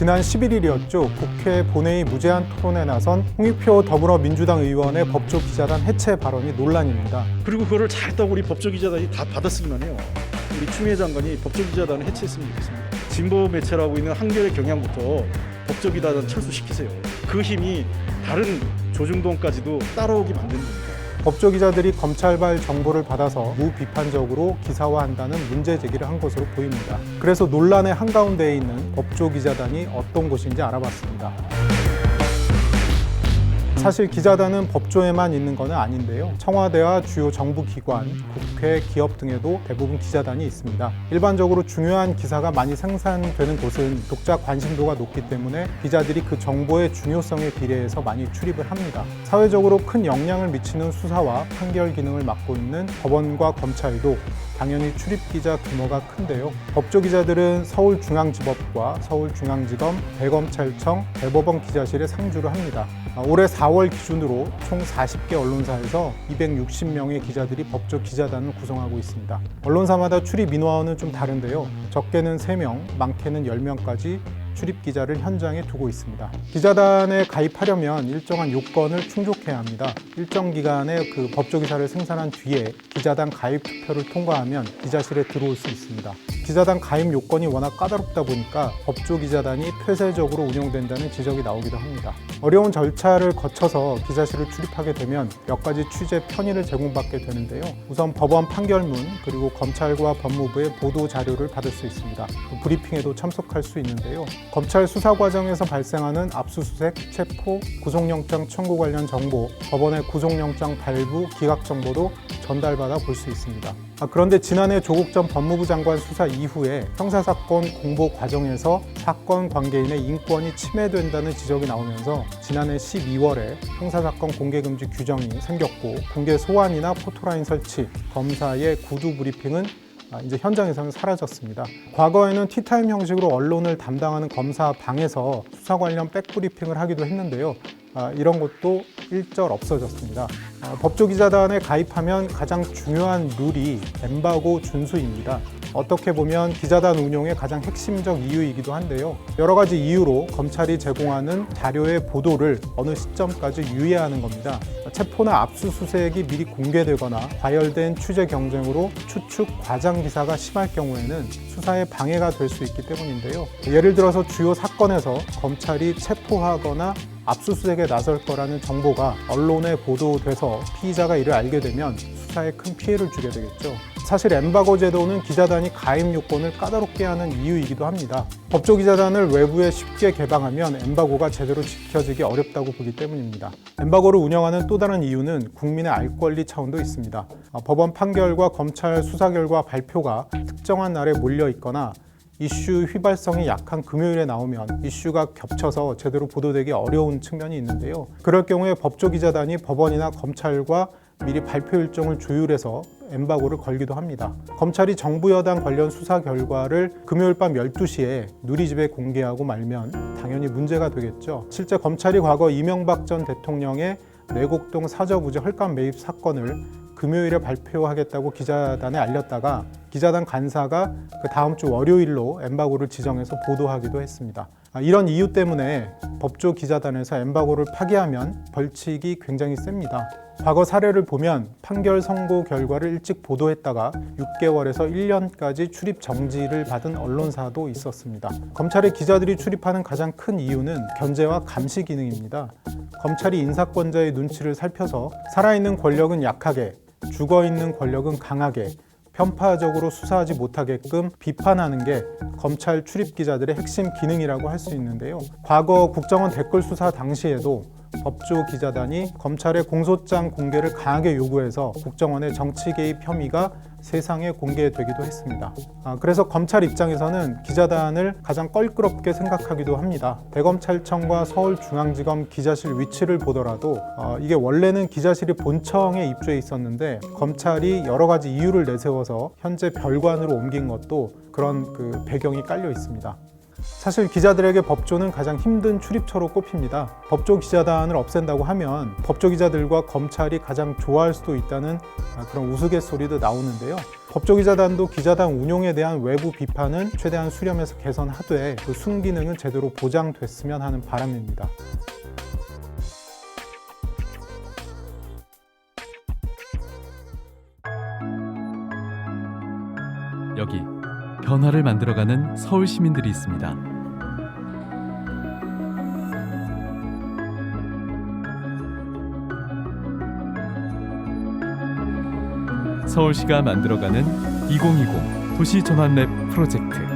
지난 11일이었죠. 국회 본회의 무제한 토론에 나선 홍익표 더불어민주당 의원의 법조기자단 해체 발언이 논란입니다. 그리고 그거를 잘했다고 우리 법조기자단이 다 받아쓰기만 해요. 우리 추미애 장관이 법조기자단을 해체했으면 좋겠습니다. 진보 매체로 하고 있는 한겨레 경향부터 법조기자단 철수시키세요. 그 힘이 다른 조중동까지도 따라오게 만드는 겁니다. 법조기자들이 검찰발 정보를 받아서 무비판적으로 기사화한다는 문제 제기를 한 것으로 보입니다. 그래서 논란의 한가운데에 있는 법조기자단이 어떤 곳인지 알아봤습니다. 사실 기자단은 법조에만 있는 것은 아닌데요. 청와대와 주요 정부기관, 국회, 기업 등에도 대부분 기자단이 있습니다. 일반적으로 중요한 기사가 많이 생산되는 곳은 독자 관심도가 높기 때문에 기자들이 그 정보의 중요성에 비례해서 많이 출입을 합니다. 사회적으로 큰 영향을 미치는 수사와 판결 기능을 맡고 있는 법원과 검찰도 당연히 출입기자 규모가 큰데요. 법조기자들은 서울중앙지법과 서울중앙지검, 대검찰청, 대법원 기자실에 상주를 합니다. 올해 4월 기준으로 총 40개 언론사에서 260명의 기자들이 법조기자단을 구성하고 있습니다. 언론사마다 출입 인원은 좀 다른데요. 적게는 3명, 많게는 10명까지 출입기자를 현장에 두고 있습니다. 기자단에 가입하려면 일정한 요건을 충족해야 합니다. 일정 기간에 그 법조기사를 생산한 뒤에 기자단 가입 투표를 통과하면 기자실에 들어올 수 있습니다. 기자단 가입 요건이 워낙 까다롭다 보니까 법조기자단이 폐쇄적으로 운영된다는 지적이 나오기도 합니다. 어려운 절차를 거쳐서 기자실을 출입하게 되면 몇 가지 취재 편의를 제공받게 되는데요. 우선 법원 판결문 그리고 검찰과 법무부의 보도 자료를 받을 수 있습니다. 브리핑에도 참석할 수 있는데요. 검찰 수사 과정에서 발생하는 압수수색, 체포, 구속영장 청구 관련 정보, 법원의 구속영장 발부, 기각 정보도 전달받아 볼 수 있습니다. 그런데 지난해 조국 전 법무부 장관 수사 이후에 형사사건 공보 과정에서 사건 관계인의 인권이 침해된다는 지적이 나오면서 지난해 12월에 형사사건 공개금지 규정이 생겼고 공개 소환이나 포토라인 설치, 검사의 구두 브리핑은 이제 현장에서는 사라졌습니다. 과거에는 티타임 형식으로 언론을 담당하는 검사 방에서 수사 관련 백브리핑을 하기도 했는데요. 이런 것도 일절 없어졌습니다. 법조기자단에 가입하면 가장 중요한 룰이 엠바고 준수입니다. 어떻게 보면 기자단 운용의 가장 핵심적 이유이기도 한데요. 여러 가지 이유로 검찰이 제공하는 자료의 보도를 어느 시점까지 유예하는 겁니다. 체포나 압수수색이 미리 공개되거나 과열된 취재 경쟁으로 추측, 과장 기사가 심할 경우에는 수사에 방해가 될 수 있기 때문인데요. 예를 들어서 주요 사건에서 검찰이 체포하거나 압수수색에 나설 거라는 정보가 언론에 보도돼서 피의자가 이를 알게 되면 수사에 큰 피해를 주게 되겠죠. 사실 엠바고 제도는 기자단이 가입 요건을 까다롭게 하는 이유이기도 합니다. 법조기자단을 외부에 쉽게 개방하면 엠바고가 제대로 지켜지기 어렵다고 보기 때문입니다. 엠바고를 운영하는 또 다른 이유는 국민의 알 권리 차원도 있습니다. 법원 판결과 검찰 수사 결과 발표가 특정한 날에 몰려 있거나 이슈 휘발성이 약한 금요일에 나오면 이슈가 겹쳐서 제대로 보도되기 어려운 측면이 있는데요. 그럴 경우에 법조기자단이 법원이나 검찰과 미리 발표 일정을 조율해서 엠바고를 걸기도 합니다. 검찰이 정부 여당 관련 수사 결과를 금요일 밤 12시에 누리집에 공개하고 말면 당연히 문제가 되겠죠. 실제 검찰이 과거 이명박 전 대통령의 내곡동 사저부지 헐값 매입 사건을 금요일에 발표하겠다고 기자단에 알렸다가 기자단 간사가 그 다음 주 월요일로 엠바고를 지정해서 보도하기도 했습니다. 이런 이유 때문에 법조기자단에서 엠바고를 파기하면 벌칙이 굉장히 셉니다. 과거 사례를 보면 판결 선고 결과를 일찍 보도했다가 6개월에서 1년까지 출입 정지를 받은 언론사도 있었습니다. 검찰에 기자들이 출입하는 가장 큰 이유는 견제와 감시 기능입니다. 검찰이 인사권자의 눈치를 살펴서 살아있는 권력은 약하게, 죽어있는 권력은 강하게 편파적으로 수사하지 못하게끔 비판하는 게 검찰 출입 기자들의 핵심 기능이라고 할 수 있는데요. 과거 국정원 댓글 수사 당시에도 법조기자단이 검찰의 공소장 공개를 강하게 요구해서 국정원의 정치 개입 혐의가 세상에 공개되기도 했습니다. 그래서 검찰 입장에서는 기자단을 가장 껄끄럽게 생각하기도 합니다. 대검찰청과 서울중앙지검 기자실 위치를 보더라도 이게 원래는 기자실이 본청에 입주해 있었는데 검찰이 여러 가지 이유를 내세워서 현재 별관으로 옮긴 것도 그런 배경이 깔려 있습니다. 사실 기자들에게 법조는 가장 힘든 출입처로 꼽힙니다. 법조기자단을 없앤다고 하면 법조기자들과 검찰이 가장 좋아할 수도 있다는 그런 우스갯소리도 나오는데요. 법조기자단도 기자단 운용에 대한 외부 비판은 최대한 수렴해서 개선하되 그 순기능은 제대로 보장됐으면 하는 바람입니다. 여기 변화를 만들어가는 서울 시민들이 있습니다. 서울시가 만들어가는 2020 도시전환랩 프로젝트.